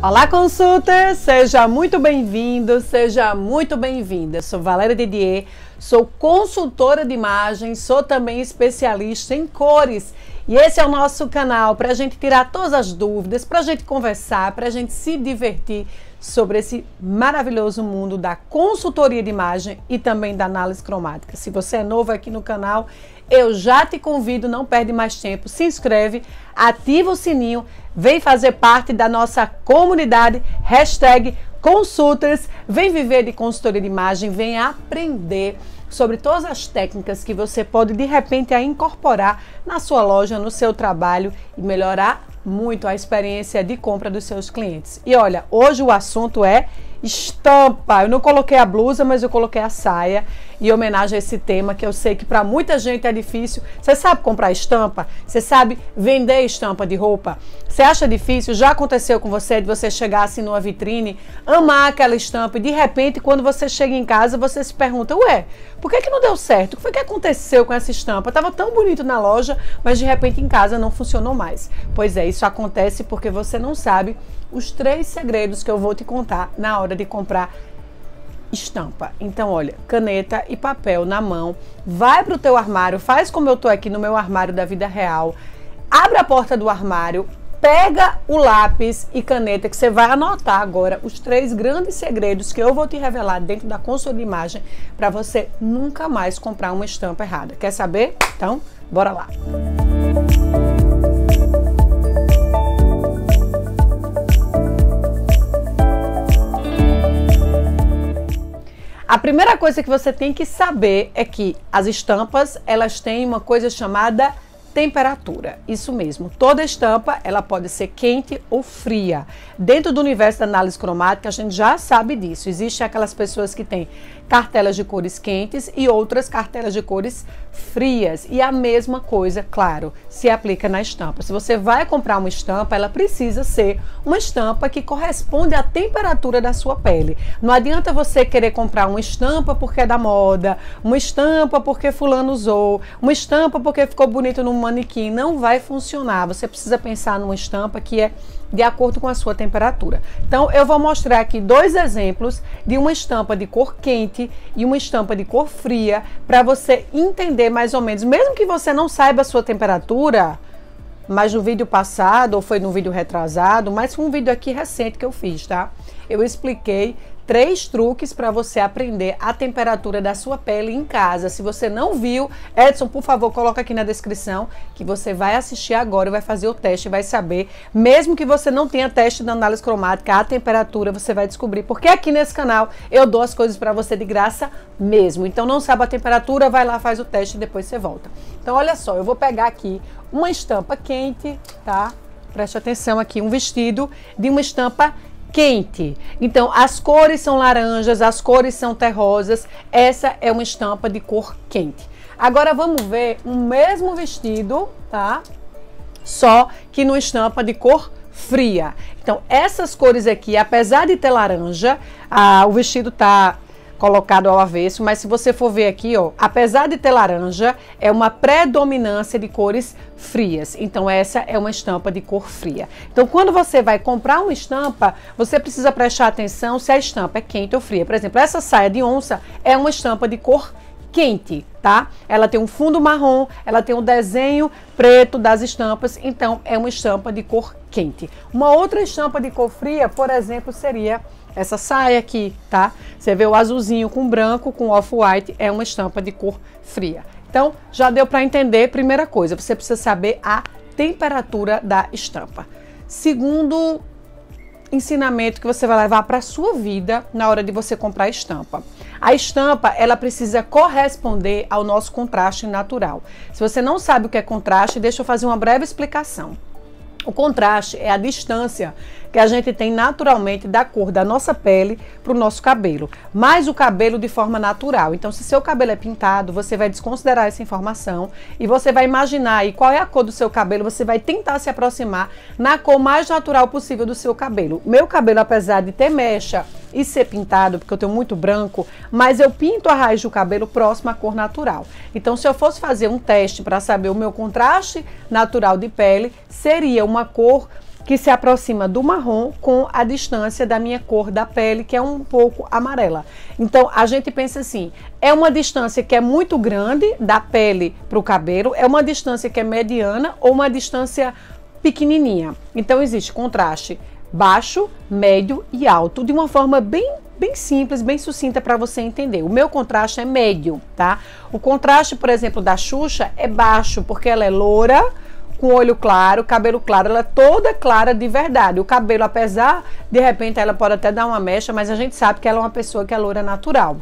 Olá, consultor! Seja muito bem-vindo, seja muito bem-vinda. Sou Valéria Didier, sou consultora de imagem, sou também especialista em cores. E esse é o nosso canal para a gente tirar todas as dúvidas, para a gente conversar, para a gente se divertir sobre esse maravilhoso mundo da consultoria de imagem e também da análise cromática. Se você é novo aqui no canal, eu já te convido, não perde mais tempo, se inscreve, ativa o sininho, vem fazer parte da nossa comunidade, #consultors, vem viver de consultoria de imagem, vem aprender sobre todas as técnicas que você pode de repente incorporar na sua loja, no seu trabalho e melhorar muito a experiência de compra dos seus clientes. E olha, hoje o assunto é estampa. Eu não coloquei a blusa, mas eu coloquei a saia em homenagem a esse tema que eu sei que para muita gente é difícil. Você sabe comprar estampa? Você sabe vender estampa de roupa? Você acha difícil? Já aconteceu com você de você chegar assim numa vitrine, amar aquela estampa e de repente quando você chega em casa você se pergunta, ué, por que não deu certo? O que foi que aconteceu com essa estampa? Tava tão bonito na loja, mas de repente em casa não funcionou mais. Pois é, isso acontece porque você não sabe os 3 segredos que eu vou te contar na hora de comprar estampa. Então, olha, caneta e papel na mão, vai pro teu armário, faz como eu tô aqui no meu armário da vida real, abre a porta do armário, pega o lápis e caneta que você vai anotar agora os 3 grandes segredos que eu vou te revelar dentro da consultoria de imagem para você nunca mais comprar uma estampa errada. Quer saber? Então, bora lá! A primeira coisa que você tem que saber é que as estampas, elas têm uma coisa chamada temperatura. Isso mesmo, toda estampa, ela pode ser quente ou fria. Dentro do universo da análise cromática, a gente já sabe disso. Existem aquelas pessoas que têm cartelas de cores quentes e outras cartelas de cores frias. E a mesma coisa, claro, se aplica na estampa. Se você vai comprar uma estampa, ela precisa ser uma estampa que corresponde à temperatura da sua pele. Não adianta você querer comprar uma estampa porque é da moda, uma estampa porque fulano usou, uma estampa porque ficou bonito no manequim. Não vai funcionar. Você precisa pensar numa estampa que é de acordo com a sua temperatura. Então, eu vou mostrar aqui 2 exemplos de uma estampa de cor quente e uma estampa de cor fria, para você entender mais ou menos, mesmo que você não saiba a sua temperatura, mas no vídeo passado, ou foi no vídeo retrasado, mas foi um vídeo aqui recente que eu fiz, tá? Eu expliquei 3 truques para você aprender a temperatura da sua pele em casa. Se você não viu, Edson, por favor, coloca aqui na descrição que você vai assistir agora e vai fazer o teste e vai saber. Mesmo que você não tenha teste da análise cromática, a temperatura você vai descobrir. Porque aqui nesse canal eu dou as coisas para você de graça mesmo. Então não sabe a temperatura, vai lá, faz o teste e depois você volta. Então olha só, eu vou pegar aqui uma estampa quente, tá? Preste atenção aqui, um vestido de uma estampa quente. Então, as cores são laranjas, as cores são terrosas. Essa é uma estampa de cor quente. Agora, vamos ver o mesmo vestido, tá? Só que numa estampa de cor fria. Então, essas cores aqui, apesar de ter laranja, o vestido tá colocado ao avesso, mas se você for ver aqui, ó, apesar de ter laranja, é uma predominância de cores frias. Então essa é uma estampa de cor fria. Então quando você vai comprar uma estampa, você precisa prestar atenção se a estampa é quente ou fria. Por exemplo, essa saia de onça é uma estampa de cor quente, tá? Ela tem um fundo marrom, ela tem um desenho preto das estampas, então é uma estampa de cor quente. Uma outra estampa de cor fria, por exemplo, seria essa saia aqui, tá? Você vê o azulzinho com branco, com off-white, é uma estampa de cor fria. Então, já deu para entender. Primeira coisa, você precisa saber a temperatura da estampa. Segundo ensinamento que você vai levar para a sua vida na hora de você comprar a estampa. A estampa, ela precisa corresponder ao nosso contraste natural. Se você não sabe o que é contraste, deixa eu fazer uma breve explicação. O contraste é a distância que a gente tem naturalmente da cor da nossa pele para o nosso cabelo, mas o cabelo de forma natural. Então, se seu cabelo é pintado, você vai desconsiderar essa informação e você vai imaginar aí qual é a cor do seu cabelo, você vai tentar se aproximar na cor mais natural possível do seu cabelo. Meu cabelo, apesar de ter mecha e ser pintado, porque eu tenho muito branco, mas eu pinto a raiz do cabelo próximo à cor natural. Então, se eu fosse fazer um teste para saber o meu contraste natural de pele, seria uma cor que se aproxima do marrom com a distância da minha cor da pele, que é um pouco amarela. Então, a gente pensa assim, é uma distância que é muito grande da pele para o cabelo, é uma distância que é mediana ou uma distância pequenininha. Então, existe contraste baixo, médio e alto, de uma forma bem simples, bem sucinta para você entender. O meu contraste é médio, tá? O contraste, por exemplo, da Xuxa é baixo, porque ela é loura, com olho claro, cabelo claro, ela é toda clara de verdade. O cabelo, apesar, de repente, ela pode até dar uma mecha, mas a gente sabe que ela é uma pessoa que é loura natural.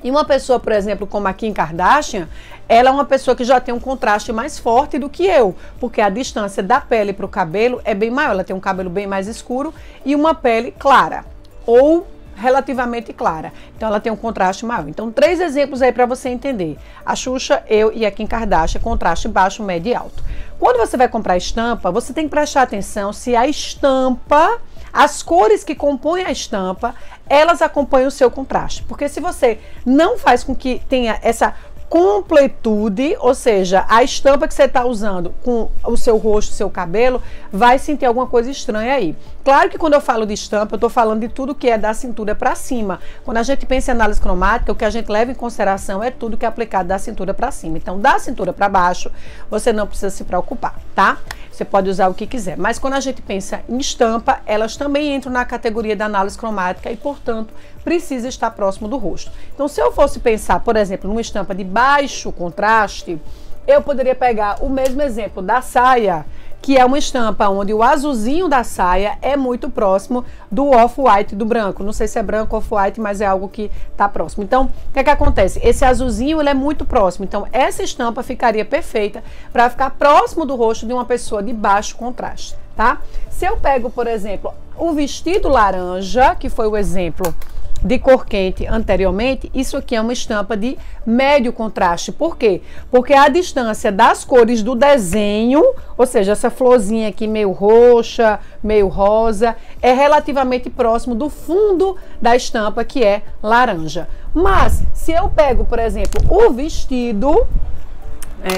E uma pessoa, por exemplo, como a Kim Kardashian, ela é uma pessoa que já tem um contraste mais forte do que eu, porque a distância da pele para o cabelo é bem maior. Ela tem um cabelo bem mais escuro e uma pele clara, ou relativamente clara. Então, ela tem um contraste maior. Então, 3 exemplos aí para você entender. A Xuxa, eu e a Kim Kardashian, contraste baixo, médio e alto. Quando você vai comprar estampa, você tem que prestar atenção se a estampa, as cores que compõem a estampa, elas acompanham o seu contraste. Porque se você não faz com que tenha essa completude, ou seja, a estampa que você está usando com o seu rosto, o seu cabelo, vai sentir alguma coisa estranha aí. Claro que quando eu falo de estampa, eu estou falando de tudo que é da cintura para cima. Quando a gente pensa em análise cromática, o que a gente leva em consideração é tudo que é aplicado da cintura para cima. Então, da cintura para baixo, você não precisa se preocupar, tá? Você pode usar o que quiser. Mas quando a gente pensa em estampa, elas também entram na categoria da análise cromática e, portanto, precisa estar próximo do rosto. Então, se eu fosse pensar, por exemplo, numa estampa de baixo contraste, eu poderia pegar o mesmo exemplo da saia, que é uma estampa onde o azulzinho da saia é muito próximo do off-white, do branco. Não sei se é branco ou off-white, mas é algo que está próximo. Então, o que é que acontece? Esse azulzinho, ele é muito próximo. Então, essa estampa ficaria perfeita para ficar próximo do rosto de uma pessoa de baixo contraste, tá? Se eu pego, por exemplo, o vestido laranja, que foi o exemplo de cor quente anteriormente, isso aqui é uma estampa de médio contraste. Por quê? Porque a distância das cores do desenho, ou seja, essa florzinha aqui meio roxa, meio rosa, é relativamente próximo do fundo da estampa, que é laranja. Mas, se eu pego, por exemplo, o vestido,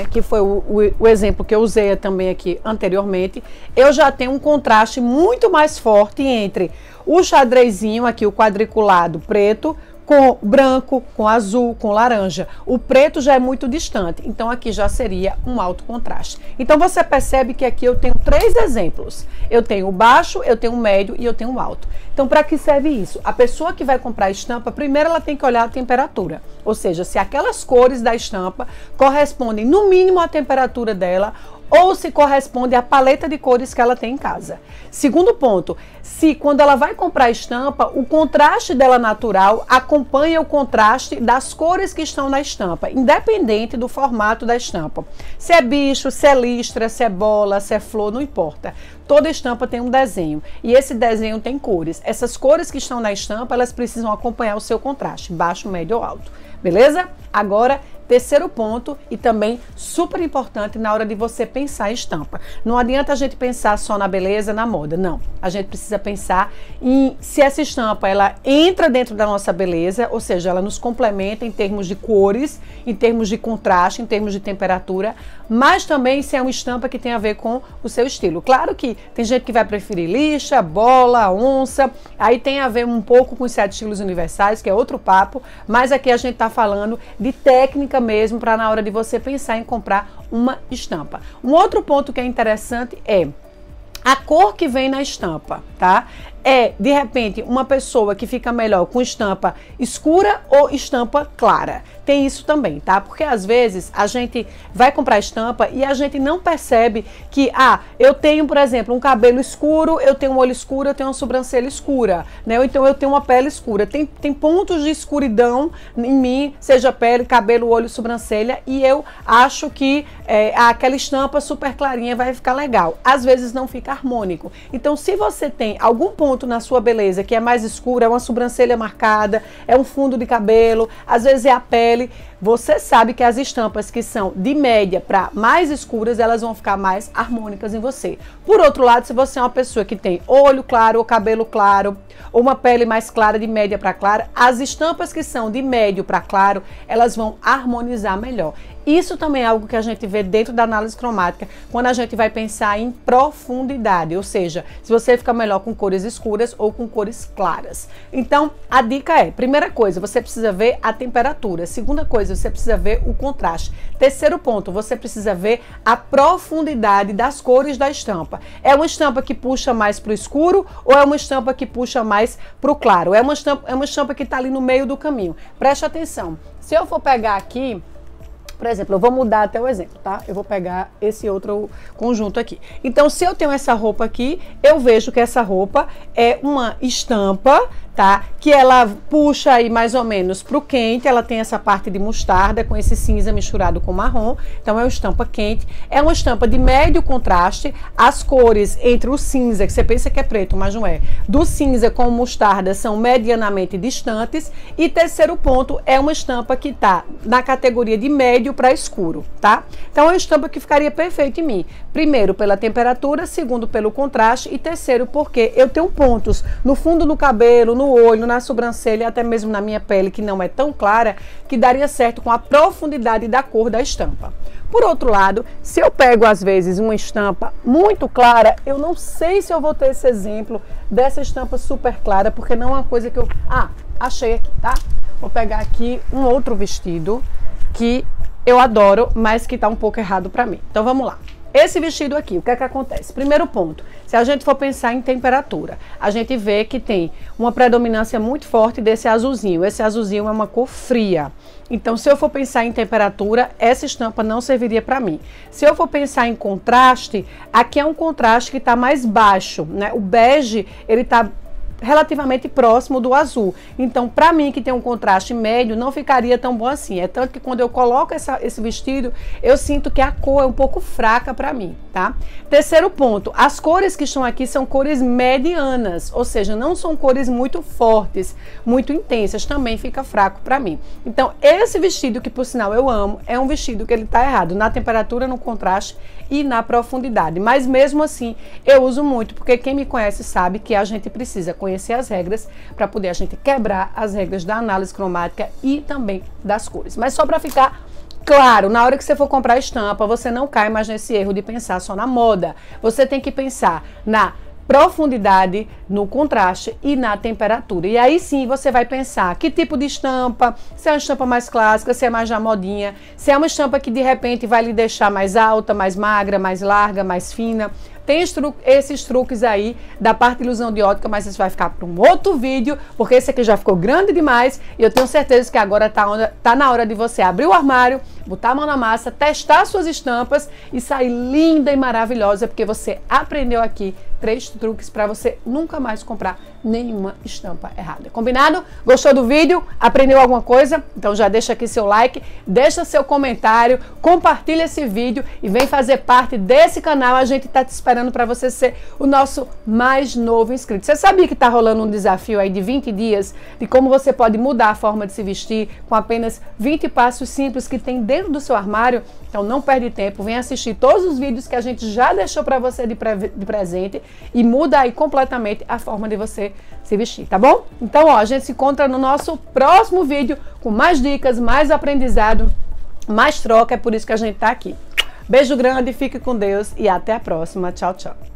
que foi o exemplo que eu usei também aqui anteriormente, eu já tenho um contraste muito mais forte entre o xadrezinho aqui, o quadriculado preto, com branco, com azul, com laranja. O preto já é muito distante, então aqui já seria um alto contraste. Então você percebe que aqui eu tenho 3 exemplos. Eu tenho o baixo, eu tenho o médio e eu tenho o alto. Então, para que serve isso? A pessoa que vai comprar a estampa, primeiro ela tem que olhar a temperatura. Ou seja, se aquelas cores da estampa correspondem no mínimo à temperatura dela, ou se corresponde à paleta de cores que ela tem em casa. Segundo ponto, se quando ela vai comprar a estampa, o contraste dela natural acompanha o contraste das cores que estão na estampa, independente do formato da estampa. Se é bicho, se é listra, se é bola, se é flor, não importa. Toda estampa tem um desenho e esse desenho tem cores. Essas cores que estão na estampa, elas precisam acompanhar o seu contraste, baixo, médio ou alto. Beleza? Agora, terceiro ponto e também super importante na hora de você pensar em estampa. Não adianta a gente pensar só na beleza, na moda, não. A gente precisa pensar em se essa estampa ela entra dentro da nossa beleza, ou seja, ela nos complementa em termos de cores, em termos de contraste, em termos de temperatura, mas também se é uma estampa que tem a ver com o seu estilo. Claro que tem gente que vai preferir lixa, bola, onça, aí tem a ver um pouco com os 7 estilos universais, que é outro papo, mas aqui a gente está falando de técnica mesmo para na hora de você pensar em comprar uma estampa. Um outro ponto que é interessante é a cor que vem na estampa, tá? De repente, uma pessoa que fica melhor com estampa escura ou estampa clara. Tem isso também, tá? Porque às vezes a gente vai comprar estampa e a gente não percebe que, eu tenho, por exemplo, um cabelo escuro, eu tenho um olho escuro, eu tenho uma sobrancelha escura, né? Ou então eu tenho uma pele escura. Tem pontos de escuridão em mim, seja pele, cabelo, olho, sobrancelha, e eu acho que aquela estampa super clarinha vai ficar legal. Às vezes não fica harmônico. Então, se você tem algum ponto na sua beleza que é mais escuro, é uma sobrancelha marcada, é um fundo de cabelo, às vezes é a pele, você sabe que as estampas que são de média para mais escuras, elas vão ficar mais harmônicas em você. Por outro lado, se você é uma pessoa que tem olho claro ou cabelo claro, ou uma pele mais clara de média para clara, as estampas que são de médio para claro, elas vão harmonizar melhor. Isso também é algo que a gente vê dentro da análise cromática, quando a gente vai pensar em profundidade, ou seja, se você fica melhor com cores escuras ou com cores claras. Então, a dica é, primeira coisa, você precisa ver a temperatura. Segunda coisa, você precisa ver o contraste. Terceiro ponto, você precisa ver a profundidade das cores da estampa. É uma estampa que puxa mais para o escuro ou é uma estampa que puxa mais para o claro? É uma estampa que está ali no meio do caminho. Preste atenção. Se eu for pegar aqui, por exemplo, eu vou mudar até o exemplo, tá? Eu vou pegar esse outro conjunto aqui. Então, se eu tenho essa roupa aqui, eu vejo que essa roupa é uma estampa, tá? Que ela puxa aí mais ou menos pro quente, ela tem essa parte de mostarda com esse cinza misturado com marrom, então é uma estampa quente, é uma estampa de médio contraste, as cores entre o cinza, que você pensa que é preto, mas não é, do cinza com mostarda são medianamente distantes, e terceiro ponto, é uma estampa que tá na categoria de médio para escuro, tá? Então é uma estampa que ficaria perfeita em mim, primeiro pela temperatura, segundo pelo contraste e terceiro porque eu tenho pontos no fundo do cabelo, no olho, na sobrancelha, até mesmo na minha pele, que não é tão clara, que daria certo com a profundidade da cor da estampa. Por outro lado, se eu pego às vezes uma estampa muito clara, eu não sei se eu vou ter esse exemplo dessa estampa super clara, porque não é uma coisa que eu... Ah, achei aqui, tá? Vou pegar aqui um outro vestido que eu adoro, mas que tá um pouco errado pra mim. Então vamos lá. Esse vestido aqui, o que é que acontece? Primeiro ponto, se a gente for pensar em temperatura, a gente vê que tem uma predominância muito forte desse azulzinho. Esse azulzinho é uma cor fria. Então, se eu for pensar em temperatura, essa estampa não serviria para mim. Se eu for pensar em contraste, aqui é um contraste que está mais baixo, né? O bege, ele está relativamente próximo do azul. Então, para mim, que tem um contraste médio, não ficaria tão bom assim. É tanto que quando eu coloco esse vestido, eu sinto que a cor é um pouco fraca para mim, tá? Terceiro ponto, as cores que estão aqui são cores medianas, ou seja, não são cores muito fortes, muito intensas, também fica fraco para mim. Então, esse vestido, que por sinal eu amo, é um vestido que ele tá errado na temperatura, no contraste e na profundidade. Mas mesmo assim, eu uso muito, porque quem me conhece sabe que a gente precisa conhecer as regras para poder a gente quebrar as regras da análise cromática e também das cores. Mas só para ficar claro, na hora que você for comprar estampa, você não cai mais nesse erro de pensar só na moda. Você tem que pensar na profundidade, no contraste e na temperatura. E aí sim você vai pensar que tipo de estampa, se é uma estampa mais clássica, se é mais na modinha, se é uma estampa que de repente vai lhe deixar mais alta, mais magra, mais larga, mais fina. Tem esses truques aí da parte de ilusão de ótica, mas isso vai ficar para um outro vídeo, porque esse aqui já ficou grande demais e eu tenho certeza que agora tá na hora de você abrir o armário, botar a mão na massa, testar suas estampas e sair linda e maravilhosa, porque você aprendeu aqui 3 truques para você nunca mais comprar nenhuma estampa errada. Combinado? Gostou do vídeo? Aprendeu alguma coisa? Então já deixa aqui seu like, deixa seu comentário, compartilha esse vídeo e vem fazer parte desse canal. A gente tá te esperando para você ser o nosso mais novo inscrito. Você sabia que tá rolando um desafio aí de 20 dias de como você pode mudar a forma de se vestir com apenas 20 passos simples que tem dentro do seu armário? Então não perde tempo, vem assistir todos os vídeos que a gente já deixou para você de presente e muda aí completamente a forma de você se vestir, tá bom? Então, ó, a gente se encontra no nosso próximo vídeo com mais dicas, mais aprendizado, mais troca, é por isso que a gente tá aqui. Beijo grande, fique com Deus e até a próxima. Tchau, tchau.